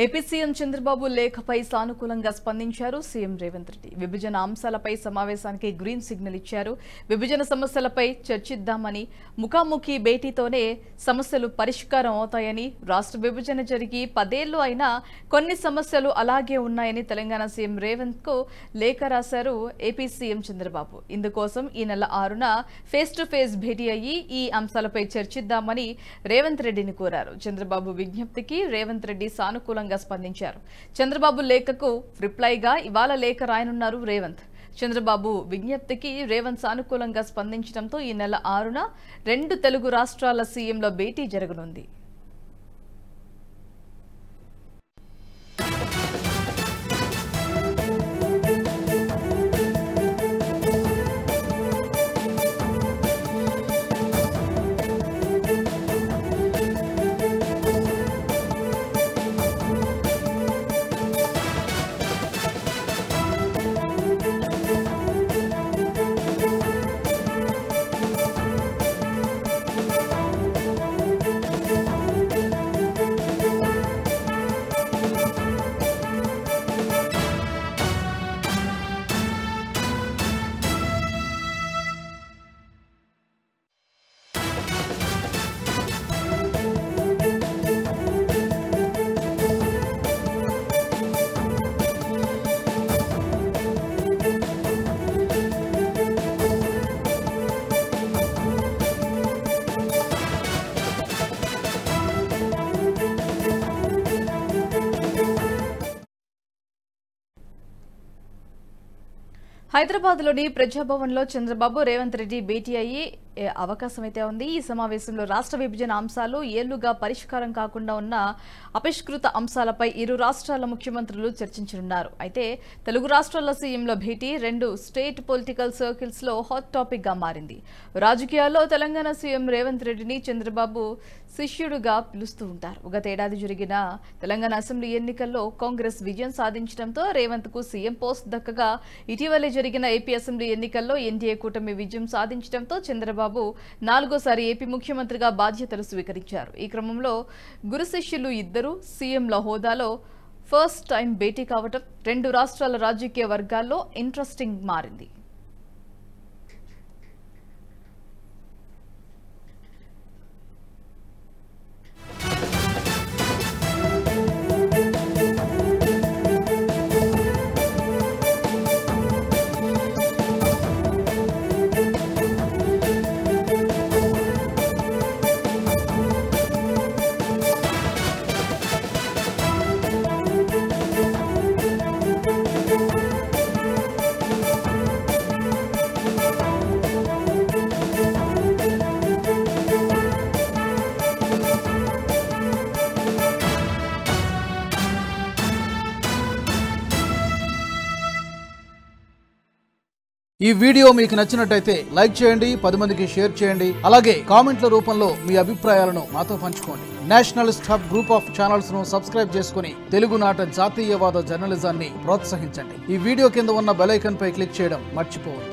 AP CM Chandrababu లేఖపై సానుకూలంగా స్పందించారు CM Revanth Reddy. విభజన అంశాలపై సమావేశానికి గ్రీన్ సిగ్నల్ ఇచ్చారు. విభజన సమస్యలపై చర్చిద్దామని, ముఖాముఖి భేటీతోనే సమస్యలు పరిష్కారం అవుతాయని, రాష్ట్ర విభజన జరిగి 10 ఏళ్లు అయినా కొన్ని సమస్యలు అలాగే ఉన్నాయని తెలంగాణ సీఎం రేవంత్ కు లేఖ రాశారు ఏపీ సీఎం చంద్రబాబు. ఇందుకోసం ఈ నెల 6న ఫేస్ టు ఫేస్ భేటీ అయ్యి ఈ అంశాలపై చర్చిద్దామని రేవంత్ రెడ్డిని కోరారు. చంద్రబాబు విజ్ఞప్తికి రేవంత్ రెడ్డి సానుకూలంగా స్పందించారు. చంద్రబాబు లేఖకు రిప్లైగా ఇవాళ లేఖ రాయనున్నారు రేవంత్. చంద్రబాబు విజ్ఞప్తికి రేవంత్ సానుకూలంగా స్పందించడంతో ఈ నెల 6న 2 తెలుగు రాష్ట్రాల సీఎంల భేటీ జరగనుంది. హైదరాబాద్లోని ప్రజాభవన్లో చంద్రబాబు రేవంత్ రెడ్డి భేటీ అయ్యే అవకాశం అయితే ఉంది. ఈ సమావేశంలో రాష్ట్ర విభజన అంశాలు, ఏళ్లుగా పరిష్కారం కాకుండా ఉన్న అపరిష్కృత అంశాలపై ఇరు రాష్ట్రాల ముఖ్యమంత్రులు చర్చించనున్నారు. అయితే తెలుగు రాష్ట్రాల సీఎంల భేటీ 2 స్టేట్ పొలిటికల్ సర్కిల్స్ లో హాట్ టాపిక్ గా మారింది. రాజకీయాల్లో తెలంగాణ సీఎం రేవంత్ రెడ్డిని చంద్రబాబు శిష్యుడుగా పిలుస్తూ ఉంటారు. గత ఏడాది జరిగిన తెలంగాణ అసెంబ్లీ ఎన్నికల్లో కాంగ్రెస్ విజయం సాధించడంతో రేవంత్ కు సీఎం పోస్ట్ దక్కగా, ఇటీవలే జరిగిన ఏపీ అసెంబ్లీ ఎన్నికల్లో ఎన్డీఏ కూటమి విజయం సాధించడంతో చంద్రబాబు 4వ ఏపీ ముఖ్యమంత్రిగా బాధ్యతలు స్వీకరించారు. ఈ క్రమంలో గురు శిష్యులు ఇద్దరు సీఎంల హోదాలో ఫస్ట్ టైం భేటీ కావటం 2 రాష్ట్రాల రాజకీయ వర్గాల్లో ఇంట్రెస్టింగ్ మారింది. ఈ వీడియో మీకు నచ్చినట్టయితే లైక్ చేయండి, 10 మందికి షేర్ చేయండి. అలాగే కామెంట్ల రూపంలో మీ అభిప్రాయాలను మాతో పంచుకోండి. Nationalist hub group of channels ను సబ్స్క్రైబ్ చేసుకుని తెలుగునాట జాతీయవాద జర్నలిజాన్ని ప్రోత్సహించండి. ఈ వీడియో కింద ఉన్న బెల్ ఐకాన్ పై క్లిక్ చేయడం మర్చిపోవద్దు.